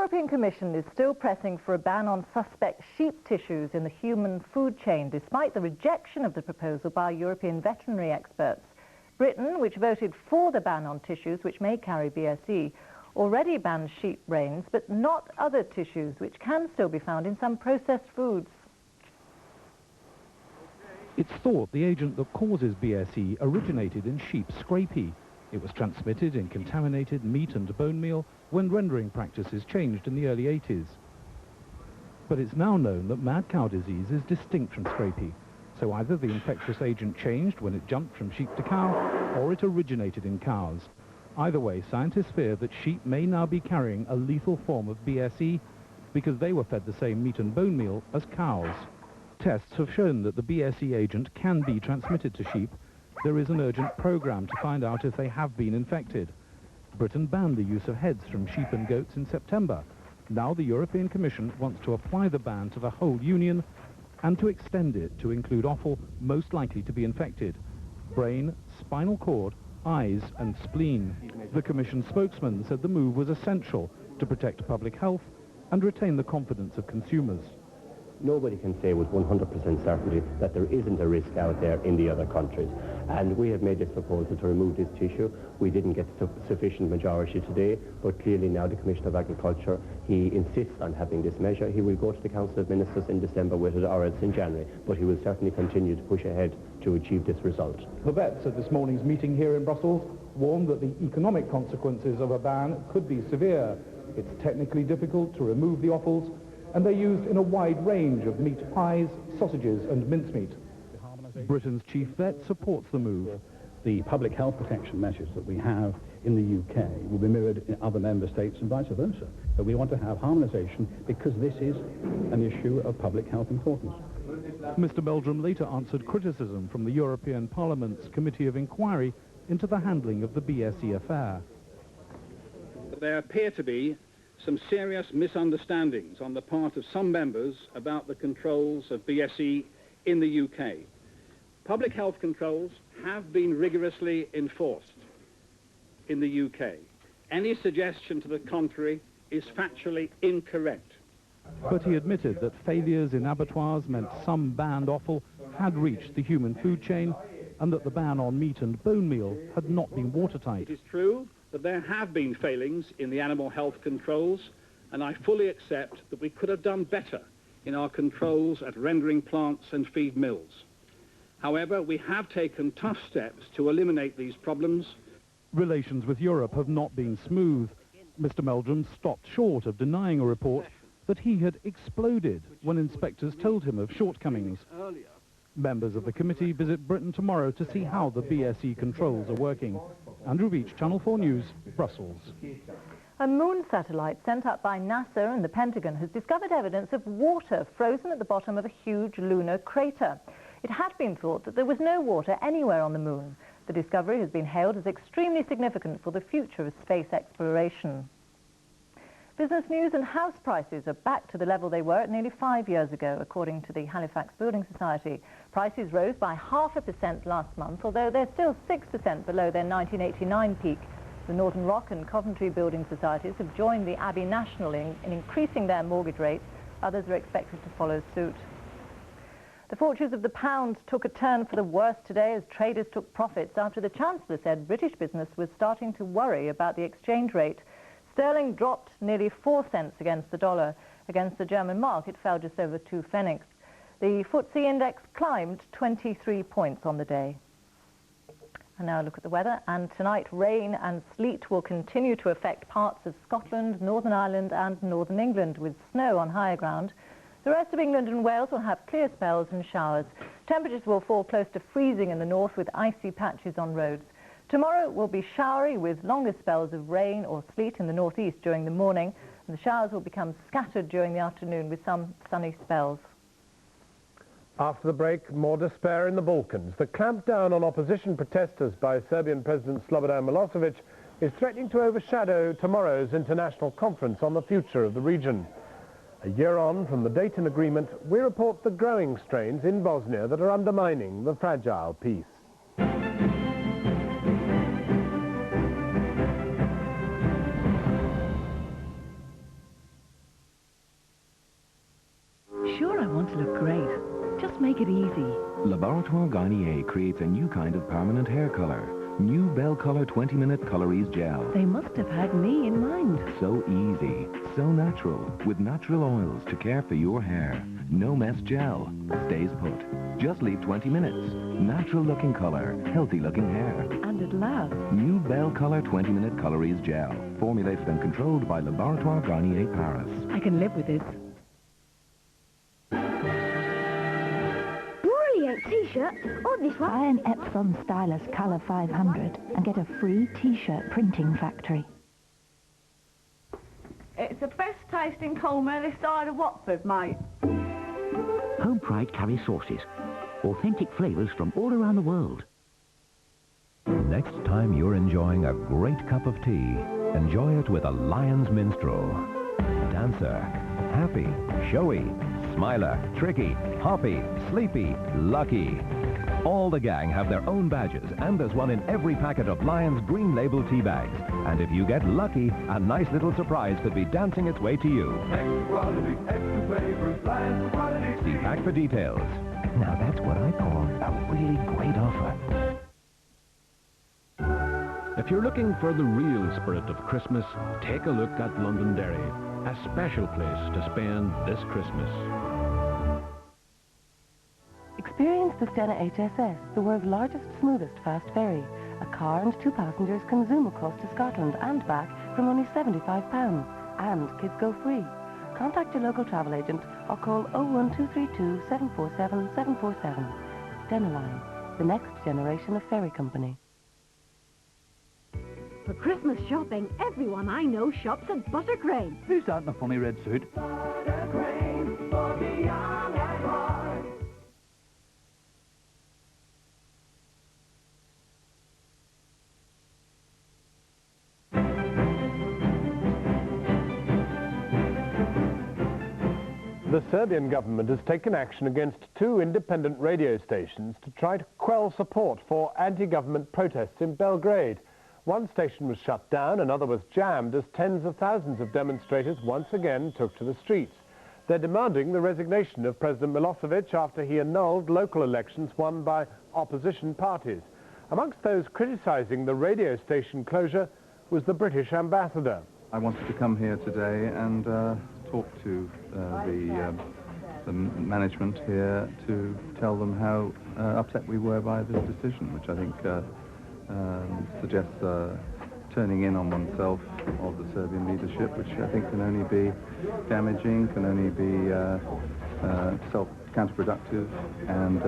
European Commission is still pressing for a ban on suspect sheep tissues in the human food chain, despite the rejection of the proposal by European veterinary experts. Britain, which voted for the ban on tissues which may carry BSE, already bans sheep brains, but not other tissues which can still be found in some processed foods. It's thought the agent that causes BSE originated in sheep scrapie. It was transmitted in contaminated meat and bone meal when rendering practices changed in the early 80s. But it's now known that mad cow disease is distinct from scrapie, so either the infectious agent changed when it jumped from sheep to cow, or it originated in cows. Either way, scientists fear that sheep may now be carrying a lethal form of BSE because they were fed the same meat and bone meal as cows. Tests have shown that the BSE agent can be transmitted to sheep. There is an urgent program to find out if they have been infected. Britain banned the use of heads from sheep and goats in September. Now the European Commission wants to apply the ban to the whole Union and to extend it to include offal most likely to be infected: brain, spinal cord, eyes and spleen. The Commission spokesman said the move was essential to protect public health and retain the confidence of consumers. Nobody can say with 100% certainty that there isn't a risk out there in the other countries. And we have made this proposal to remove this tissue. We didn't get sufficient majority today, but clearly now the Commissioner of Agriculture, he insists on having this measure. He will go to the Council of Ministers in December with it, or else in January, but he will certainly continue to push ahead to achieve this result. The vets at this morning's meeting here in Brussels warned that the economic consequences of a ban could be severe. It's technically difficult to remove the offals, and they're used in a wide range of meat pies, sausages and mincemeat. Britain's chief vet supports the move. The public health protection measures that we have in the UK will be mirrored in other member states and vice versa. So we want to have harmonisation because this is an issue of public health importance. Mr. Meldrum later answered criticism from the European Parliament's Committee of Inquiry into the handling of the BSE affair. There appear to be some serious misunderstandings on the part of some members about the controls of BSE in the UK. Public health controls have been rigorously enforced in the UK. Any suggestion to the contrary is factually incorrect. But he admitted that failures in abattoirs meant some banned offal had reached the human food chain and that the ban on meat and bone meal had not been watertight. It is true that there have been failings in the animal health controls, and I fully accept that we could have done better in our controls at rendering plants and feed mills. However, we have taken tough steps to eliminate these problems. Relations with Europe have not been smooth. Mr. Meldrum stopped short of denying a report that he had exploded when inspectors told him of shortcomings. Members of the committee visit Britain tomorrow to see how the BSE controls are working. Andrew Beach, Channel 4 News, Brussels. A moon satellite sent up by NASA and the Pentagon has discovered evidence of water frozen at the bottom of a huge lunar crater. It had been thought that there was no water anywhere on the moon. The discovery has been hailed as extremely significant for the future of space exploration. Business news: and house prices are back to the level they were at nearly 5 years ago, according to the Halifax Building Society. Prices rose by 0.5% last month, although they're still 6% below their 1989 peak. The Northern Rock and Coventry Building Societies have joined the Abbey National in increasing their mortgage rates. Others are expected to follow suit. The fortunes of the pound took a turn for the worse today as traders took profits after the Chancellor said British business was starting to worry about the exchange rate. Sterling dropped nearly 4 cents against the dollar. Against the German mark, it fell just over 2 pfennigs. The FTSE index climbed 23 points on the day. And now look at the weather. And tonight, rain and sleet will continue to affect parts of Scotland, Northern Ireland and Northern England, with snow on higher ground. The rest of England and Wales will have clear spells and showers. Temperatures will fall close to freezing in the north with icy patches on roads. Tomorrow will be showery with longer spells of rain or sleet in the northeast during the morning, and the showers will become scattered during the afternoon with some sunny spells. After the break, more despair in the Balkans. The clampdown on opposition protesters by Serbian President Slobodan Milosevic is threatening to overshadow tomorrow's international conference on the future of the region. A year on from the Dayton Agreement, we report the growing strains in Bosnia that are undermining the fragile peace. I want to look great. Just make it easy. Laboratoire Garnier creates a new kind of permanent hair color. New Bell Color 20-Minute Color-Ease Gel. They must have had me in mind. So easy, so natural, with natural oils to care for your hair. No mess gel. Stays put. Just leave 20 minutes. Natural looking color, healthy looking hair. And it lasts. New Bell Color 20-Minute Color-Ease Gel. Formulated and controlled by Laboratoire Garnier Paris. I can live with this. T-shirt or this one? Buy an Epsom Stylus Colour 500 and get a free T-shirt printing factory. It's the best tasting cornmeal this side of Watford, mate. Home Pride curry sauces. Authentic flavours from all around the world. Next time you're enjoying a great cup of tea, enjoy it with a Lyons Minstrel. Dancer, happy, showy, smiler, tricky, hoppy, sleepy, lucky. All the gang have their own badges, and there's one in every packet of Lyons Green Label tea bags. And if you get lucky, a nice little surprise could be dancing its way to you. Extra quality, extra flavor, Lyons quality. See pack for details. Now that's what I call a really great offer. If you're looking for the real spirit of Christmas, take a look at Londonderry, a special place to spend this Christmas. Experience the Stena HSS, the world's largest, smoothest fast ferry. A car and 2 passengers can zoom across to Scotland and back from only £75. And kids go free. Contact your local travel agent or call 01232 747 747. Stena Line, the next generation of ferry company. For Christmas shopping, everyone I know shops at Buttercream. Who's that in a funny red suit? Buttercream for the young at heart. The Serbian government has taken action against 2 independent radio stations to try to quell support for anti-government protests in Belgrade. One station was shut down, another was jammed as tens of thousands of demonstrators once again took to the streets. They're demanding the resignation of President Milosevic after he annulled local elections won by opposition parties. Amongst those criticising the radio station closure was the British ambassador. I wanted to come here today and talk to the management here to tell them how upset we were by this decision, which I think suggests turning in on oneself of the Serbian leadership, which I think can only be damaging, can only be self-counterproductive, and